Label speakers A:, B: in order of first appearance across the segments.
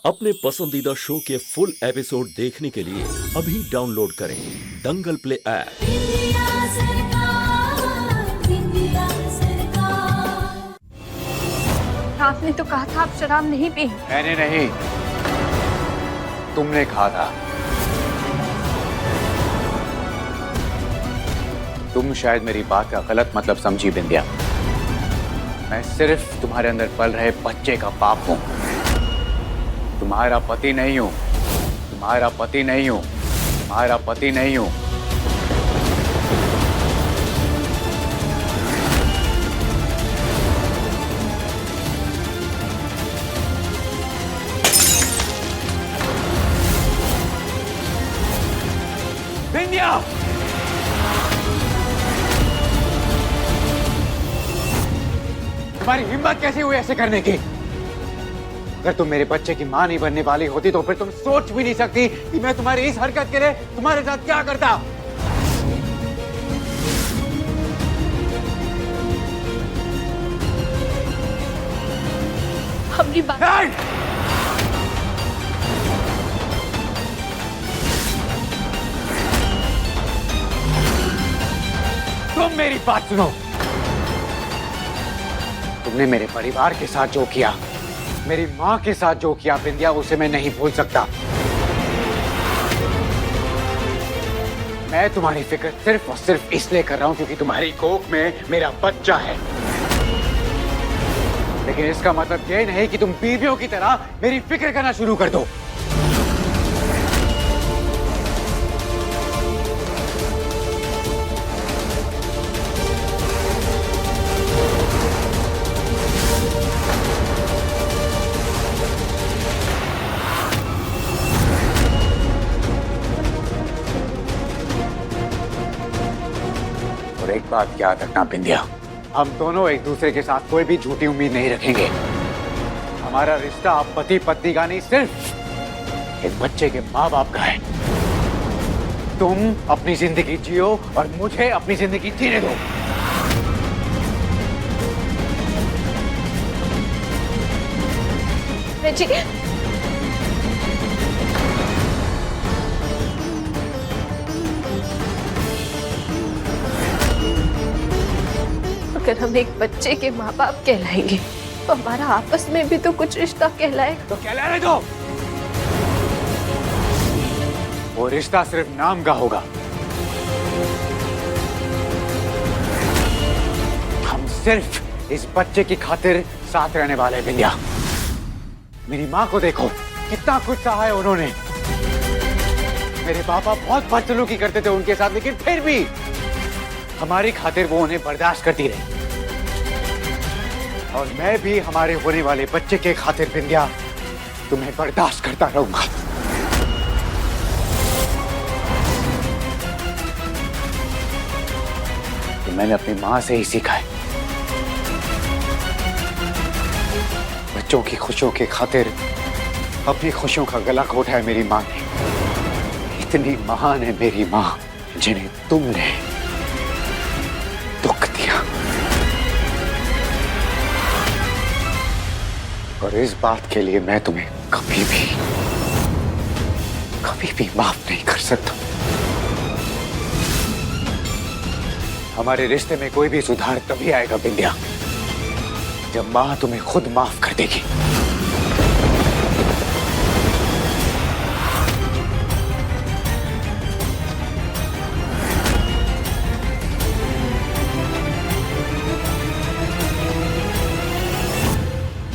A: अपने पसंदीदा शो के फुल एपिसोड देखने के लिए अभी डाउनलोड करें दंगल प्ले ऐप।
B: इंडिया सरकार, इंडिया सरकार।
C: आपने तो कहा था आप शराब नहीं पी।
D: मैंने नहीं, तुमने कहा था। तुम शायद मेरी बात का गलत मतलब समझी बिंदिया। मैं सिर्फ तुम्हारे अंदर पल रहे बच्चे का बाप हूं। तुम्हारा पति नहीं हूं, तुम्हारा पति नहीं हूं, तुम्हारा पति नहीं हूं। बिंदिया! तुम्हारी हिम्मत कैसी हुई ऐसे करने की? अगर तुम मेरे बच्चे की मां नहीं बनने वाली होती तो फिर तुम सोच भी नहीं सकती कि मैं तुम्हारी इस हरकत के लिए तुम्हारे साथ क्या करता।
C: अपनी बात
D: तुम मेरी बात सुनो। तुमने मेरे परिवार के साथ जो किया, मेरी मां के साथ जो किया बिंदिया, उसे मैं नहीं भूल सकता। मैं तुम्हारी फिक्र सिर्फ और सिर्फ इसलिए कर रहा हूं क्योंकि तुम्हारी कोख में मेरा बच्चा है। लेकिन इसका मतलब यह नहीं कि तुम बीवियों की तरह मेरी फिक्र करना शुरू कर दो। और एक बात याद रखना बिंदिया, हम दोनों एक दूसरे के साथ कोई भी झूठी उम्मीद नहीं रखेंगे। हमारा रिश्ता अब पति पत्नी का नहीं, सिर्फ एक बच्चे के माँ बाप का है। तुम अपनी जिंदगी जियो और मुझे अपनी जिंदगी जीने दो।
C: जी अगर हम एक बच्चे के माँ बाप कहलाएंगे तो हमारा आपस में भी तो कुछ रिश्ता कहलाएगा।
D: तो कहलाने दो। वो रिश्ता सिर्फ नाम का होगा। हम सिर्फ इस बच्चे की खातिर साथ रहने वाले हैं बिंदिया। मेरी माँ को देखो, कितना कुछ सहा है उन्होंने। मेरे पापा बहुत बदसलूकी करते थे उनके साथ, लेकिन फिर भी हमारी खातिर वो उन्हें बर्दाश्त करती रही। और मैं भी हमारे होने वाले बच्चे के खातिर बिंदिया तुम्हें बर्दाश्त करता रहूंगा। तो मैंने अपनी माँ से ही सीखा है। बच्चों की खुशियों के खातिर अपनी खुशियों का गला घोटा है मेरी माँ ने। इतनी महान है मेरी माँ जिन्हें तुमने दुख दिया। और इस बात के लिए मैं तुम्हें कभी भी माफ नहीं कर सकता। हमारे रिश्ते में कोई भी सुधार तभी आएगा बिंदिया जब माँ तुम्हें खुद माफ कर देगी।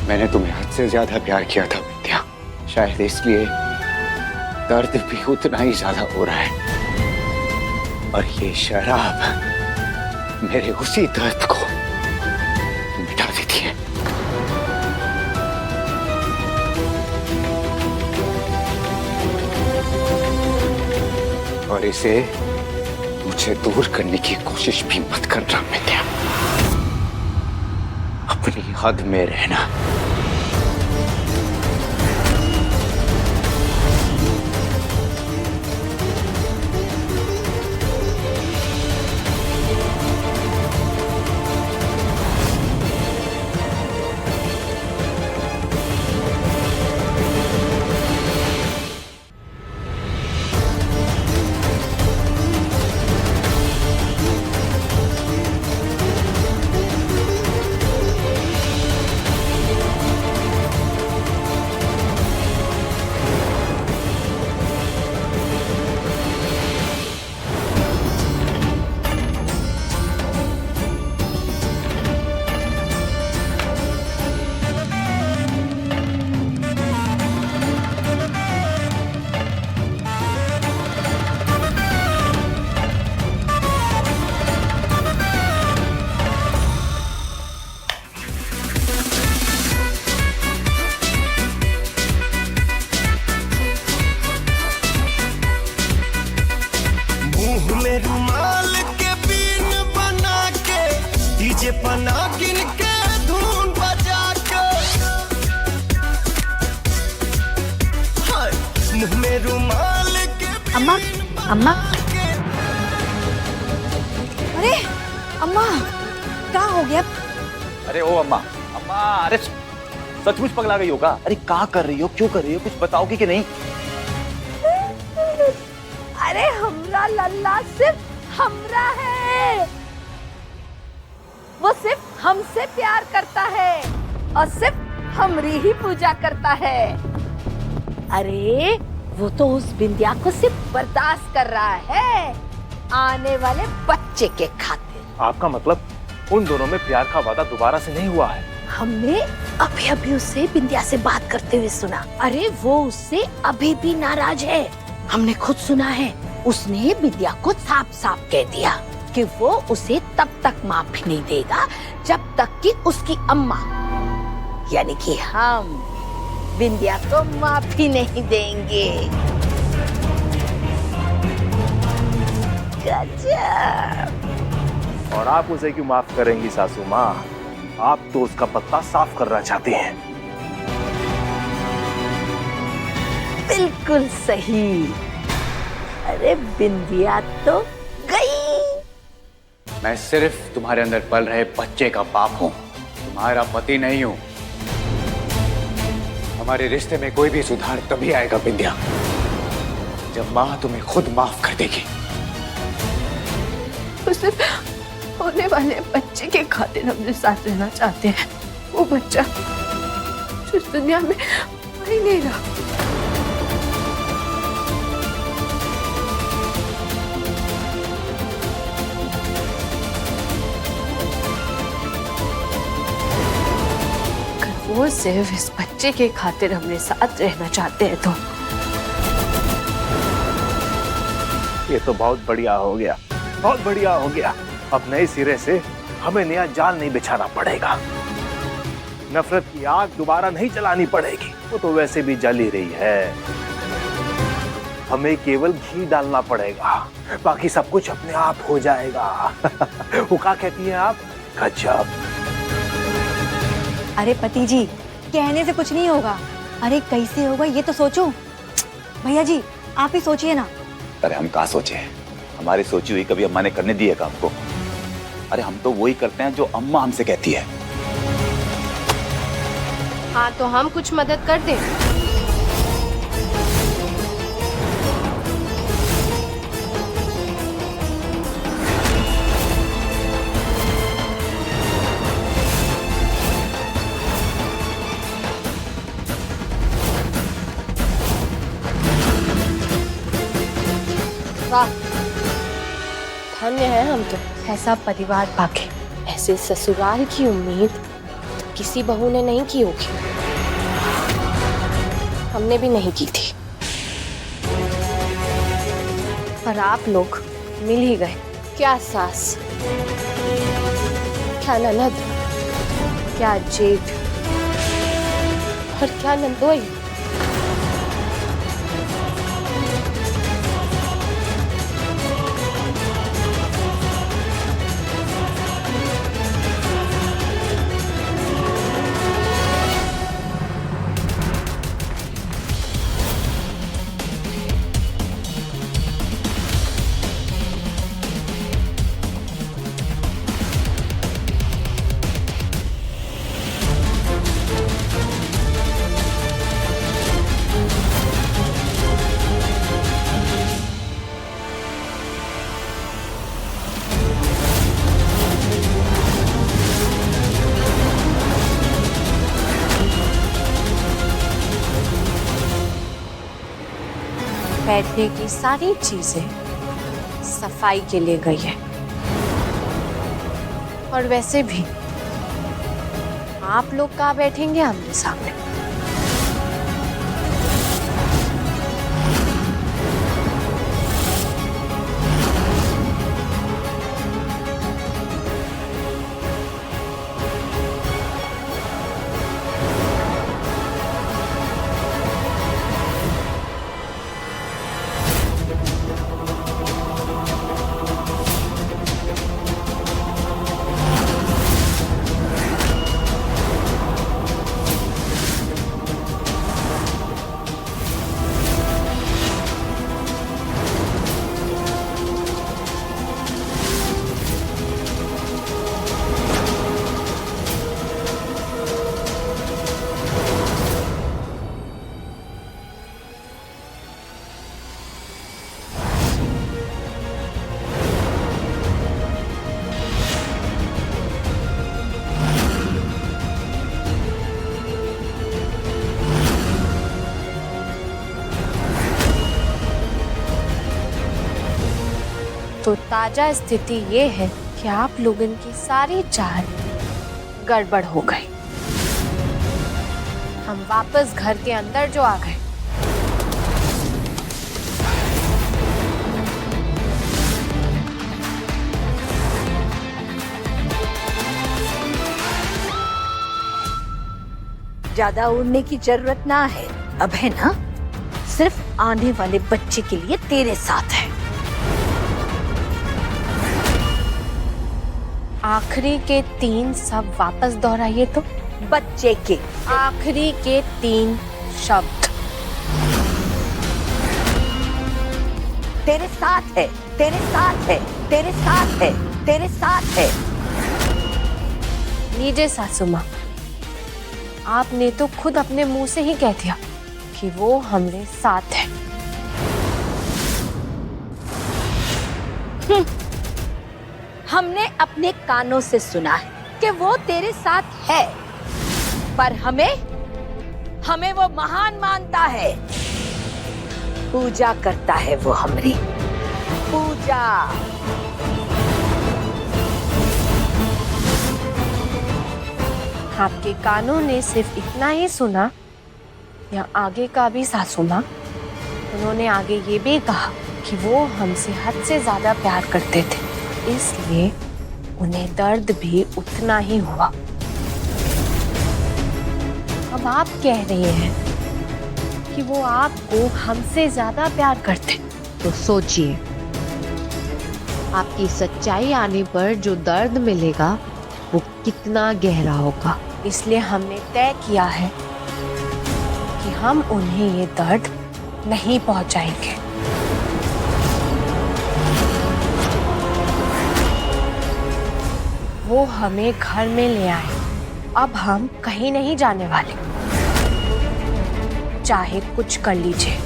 D: मैंने तुम्हें हद से ज्यादा प्यार किया था बिंदिया, शायद इसलिए दर्द भी उतना ही ज्यादा हो रहा है। और ये शराब मेरे उसी दर्द को मिटा देती है। और इसे मुझे दूर करने की कोशिश भी मत करना बिंदिया। अपनी हद में रहना।
E: मुंह में रुमाल के
F: अम्मा, अम्मा, अरे अम्मा, क्या हो गया?
G: अरे ओ अम्मा, अम्मा, अरे सचमुच पगला गई होगा। अरे क्या कर रही हो, क्यों कर रही हो, कुछ बताओगी कि नहीं?
F: अरे हमरा लल्ला सिर्फ हमरा है, वो सिर्फ हमसे प्यार करता है और सिर्फ हमरी ही पूजा करता है। अरे वो तो उस बिंदिया को सिर्फ बर्दाश्त कर रहा है आने वाले बच्चे के खातिर।
H: आपका मतलब उन दोनों में प्यार का वादा दोबारा से नहीं हुआ है?
F: हमने अभी अभी उससे बिंदिया से बात करते हुए सुना। अरे वो उससे अभी भी नाराज है। हमने खुद सुना है, उसने बिंदिया को साफ साफ कह दिया कि वो उसे तब तक माफी नहीं देगा जब तक कि उसकी अम्मा यानी कि हम बिंदिया को माफी नहीं देंगे। गजब।
H: और आप उसे क्यों माफ करेंगी सासू माँ? आप तो उसका पत्ता साफ करना चाहती हैं।
F: बिल्कुल सही। अरे बिंदिया तो गई।
D: मैं सिर्फ तुम्हारे अंदर पल रहे बच्चे का बाप हूं, तुम्हारा पति नहीं हूं। हमारे रिश्ते में कोई भी सुधार तभी आएगा बिंदिया, जब माँ तुम्हें खुद माफ कर देगी।
C: तो सिर्फ होने वाले बच्चे के खातिर हमने साथ रहना चाहते हैं। वो बच्चा जो इस दुनिया में आ ही नहीं रहा। अगर वो सिर्फ इस बच्चे के खातिर हमने साथ रहना चाहते हैं तो
H: ये तो बहुत बढ़िया हो गया, बहुत बढ़िया हो गया। अब नए सिरे से हमें नया जाल नहीं बिछाना पड़ेगा। नफरत की आग दोबारा नहीं जलानी पड़ेगी, वो तो वैसे भी जल ही रही है। हमें केवल घी डालना पड़ेगा, बाकी सब कुछ अपने आप हो जाएगा। वो क्या कहती हैं आप? गजब।
F: अरे पति जी, कहने से कुछ नहीं होगा। अरे कैसे होगा ये तो सोचो। भैया जी आप ही सोचिए ना।
G: अरे हम कहाँ सोचे, हमारी सोची हुई कभी अम्मा ने करने दी है काम को? अरे हम तो वही करते हैं जो अम्मा हमसे कहती है।
C: हाँ तो हम कुछ मदद कर दें। वाह, धन्य है हम तो ऐसा परिवार पाके। ऐसे ससुराल की उम्मीद तो किसी बहू ने नहीं की होगी, हमने भी नहीं की थी। पर आप लोग मिल ही गए। क्या सास, क्या ननद, क्या जेठ और क्या नंदोई। बैठने की सारी चीजें सफाई के लिए गई है। और वैसे भी आप लोग कहाँ बैठेंगे आमने सामने। तो ताजा स्थिति ये है कि आप लोगों की सारी चाल गड़बड़ हो गई। हम वापस घर के अंदर जो आ गए,
F: ज्यादा उड़ने की जरूरत ना है, अब है ना? सिर्फ आने वाले बच्चे के लिए तेरे साथ है।
C: आखिरी के 3 शब्द वापस दोहराइए तो।
F: बच्चे के
C: आखिरी के 3 शब्द।
F: तेरे साथ है, तेरे साथ है, तेरे साथ है, तेरे साथ है।
C: लीजिए सासू माँ, आपने तो खुद अपने मुंह से ही कह दिया कि वो हमारे साथ है।
F: हमने अपने कानों से सुना है कि वो तेरे साथ है, पर हमें वो महान मानता है। पूजा करता है वो हमारी पूजा।
C: आपके कानों ने सिर्फ इतना ही सुना या आगे का भी सासू माँ? उन्होंने आगे ये भी कहा कि वो हमसे हद से ज्यादा प्यार करते थे, इसलिए उन्हें दर्द भी उतना ही हुआ। अब आप कह रहे हैं कि वो आपको हमसे ज्यादा प्यार करते,
I: तो सोचिए, आपकी सच्चाई आने पर जो दर्द मिलेगा वो कितना गहरा होगा।
C: इसलिए हमने तय किया है कि हम उन्हें ये दर्द नहीं पहुंचाएंगे। वो हमें घर में ले आए। अब हम कहीं नहीं जाने वाले, चाहे कुछ कर लीजिए।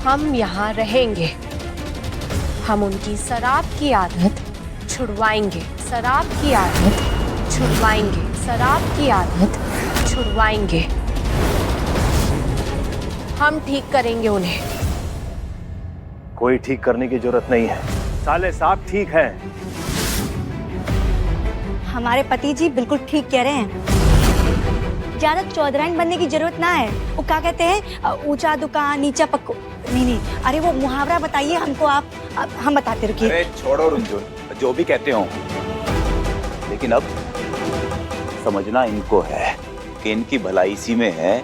C: हम यहाँ रहेंगे। हम उनकी शराब की आदत छुड़वाएंगे, शराब की आदत छुड़वाएंगे, शराब की आदत छुड़वाएंगे। हम ठीक करेंगे उन्हें।
H: कोई ठीक करने की जरूरत नहीं है, साले साहब ठीक है।
J: हमारे पति जी बिल्कुल ठीक कह रहे हैं। ज्यादा चौधराइन बनने की जरूरत ना है। वो क्या कहते हैं, ऊंचा दुकान नीचा पक्को। नहीं, अरे वो मुहावरा बताइए हमको आप हम बताते रुकिए।
G: अरे छोड़ो रुंझुन, जो भी कहते हो, लेकिन अब समझना इनको है कि इनकी भलाई इसी में है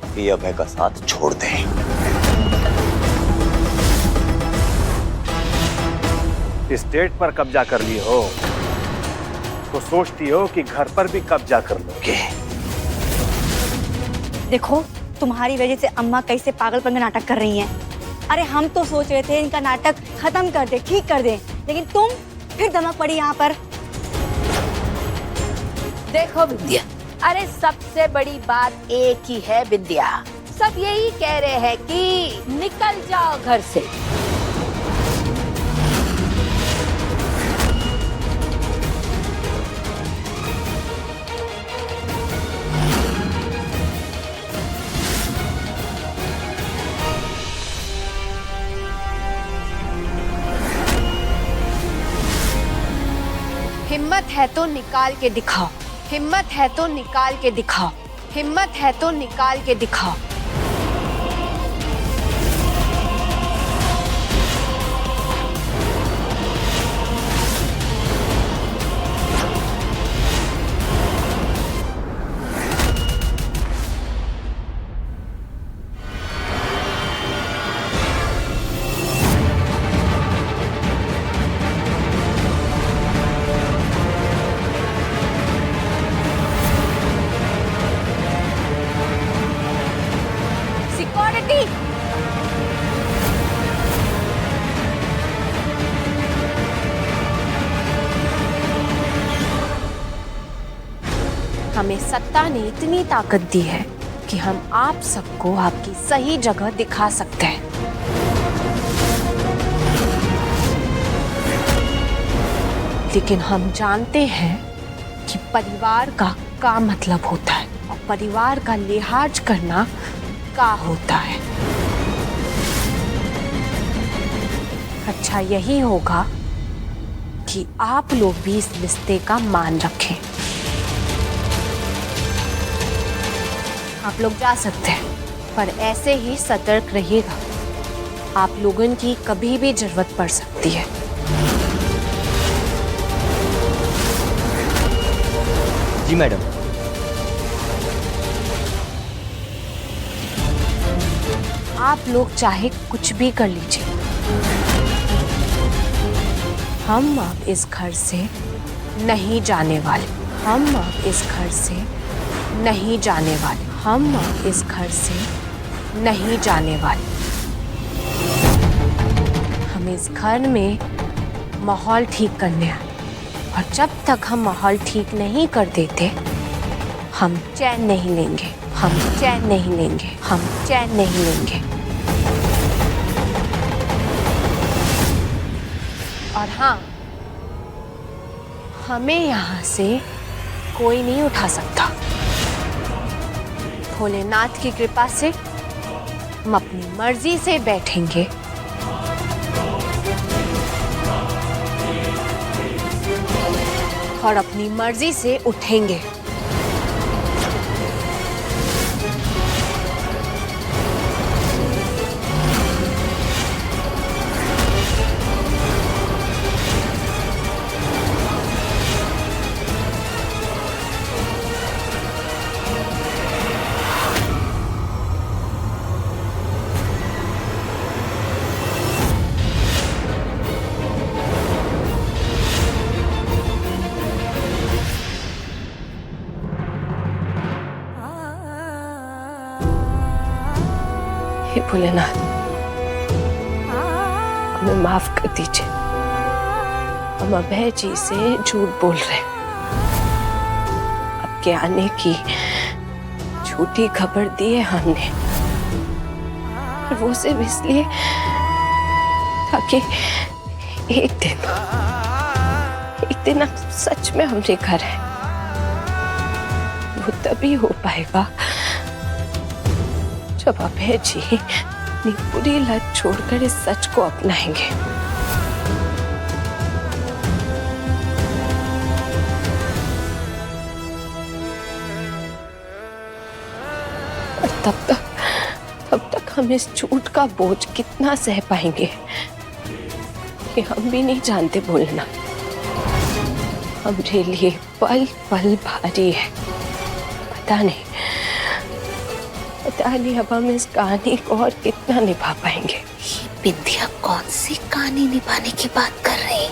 G: कि अभय का साथ छोड़ दें।
H: स्टेट पर कब्जा कर लिए हो तो सोचती हो कि घर पर भी कब्जा कर लोगे।
J: देखो तुम्हारी वजह से अम्मा कैसे पागलपन का नाटक कर रही हैं। अरे हम तो सोच रहे थे इनका नाटक खत्म कर दे, ठीक कर दे, लेकिन तुम फिर धमक पड़ी यहाँ पर।
F: देखो विद्या, अरे सबसे बड़ी बात एक ही है विद्या, सब यही कह रहे हैं कि निकल जाओ घर से।
C: हिम्मत है तो निकाल के दिखाओ, हिम्मत है तो निकाल के दिखाओ, हिम्मत है तो निकाल के दिखाओ। हमें सत्ता ने इतनी ताकत दी है कि हम आप सबको आपकी सही जगह दिखा सकते हैं। लेकिन हम जानते हैं कि परिवार का मतलब होता है और परिवार का लिहाज करना का होता है। अच्छा यही होगा कि आप लोग भी इस रिश्ते का मान रखें। आप लोग जा सकते हैं, पर ऐसे ही सतर्क रहिएगा। आप लोगों की कभी भी जरूरत पड़ सकती है।
K: जी मैडम।
C: आप लोग चाहे कुछ भी कर लीजिए, हम अब इस घर से नहीं जाने वाले। हम अब इस घर से नहीं जाने वाले। हम अब इस घर से नहीं जाने वाले। हम इस घर में माहौल ठीक करने आए, और जब तक हम माहौल ठीक नहीं कर देते, हम चैन नहीं लेंगे। हम चैन नहीं लेंगे। हम चैन नहीं लेंगे। और हाँ, हमें यहाँ से कोई नहीं उठा सकता। भोलेनाथ की कृपा से हम अपनी मर्जी से बैठेंगे और अपनी मर्जी से उठेंगे। हे भोलेनाथ, हमें माफ कर दीजिए। हम अभय जी से झूठ बोल रहे हैं। आपके आने की झूठी खबर दी है हमने, और वो सिर्फ इसलिए ताकि एक दिन आप सच में हमरे घर है। वो तभी हो पाएगा जब अभय जी अपनी पूरी लत छोड़कर इस सच को अपनाएंगे। और तब तक हम इस झूठ का बोझ कितना सह पाएंगे, कि हम भी नहीं जानते। बोलना हमरे लिए पल पल भारी है। पता नहीं अब हम इस कहानी को और कितना निभा पाएंगे।
F: ये बिंदिया कौन सी कहानी निभाने की बात कर रही?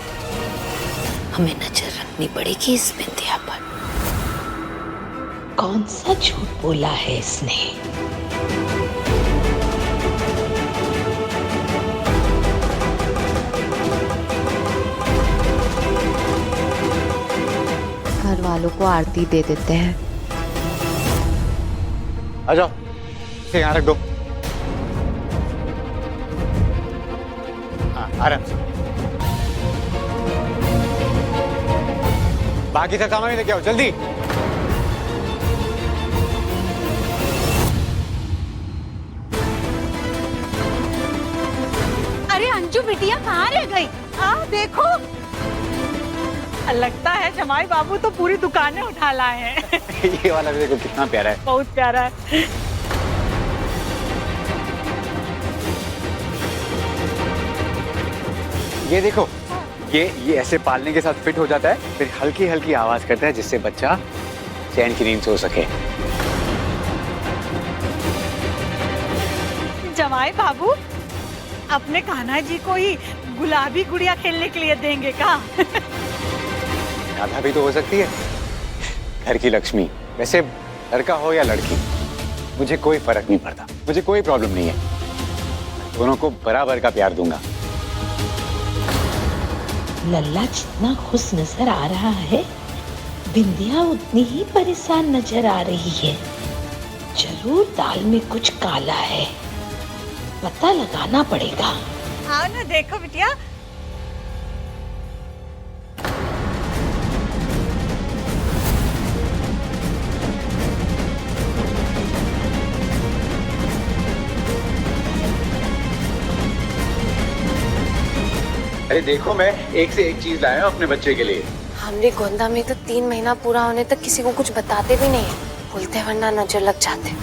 F: हमें नजर रखनी पड़ेगी इस बिंदिया पर। कौन सा झूठ बोला है इसने?
I: घर वालों को आरती दे देते हैं।
D: आ जाओ, इसे यहाँ रख दो। आराम से। बाकी का सामान लेके आओ जल्दी।
F: अरे अंजू बिटिया कहाँ रह गई? देखो,
L: लगता है जमाई बाबू तो पूरी दुकानें उठा लाए हैं।
D: ये वाला भी देखो कितना प्यारा है।
L: बहुत प्यारा है।
D: ये देखो, ये ऐसे पालने के साथ फिट हो जाता है, फिर हल्की हल्की आवाज करता है, जिससे बच्चा चैन की नींद सो सके।
L: जमाई बाबू अपने कान्हा जी को ही गुलाबी गुड़िया खेलने के लिए देंगे का?
D: राधा भी तो हो सकती है, घर की लक्ष्मी। वैसे लड़का हो या लड़की, मुझे कोई फर्क नहीं पड़ता। मुझे कोई प्रॉब्लम नहीं है, दोनों को बराबर का प्यार दूंगा।
F: लल्ला जितना खुश नजर आ रहा है, बिंदिया उतनी ही परेशान नजर आ रही है। जरूर दाल में कुछ काला है, पता लगाना पड़ेगा।
L: आओ ना, देखो बिटिया।
D: अरे देखो, मैं एक से एक चीज लाया हूँ अपने बच्चे के लिए।
C: हमरे गोंदा में तो 3 महीना पूरा होने तक किसी को कुछ बताते भी नहीं है, बोलते वरना नजर लग जाते।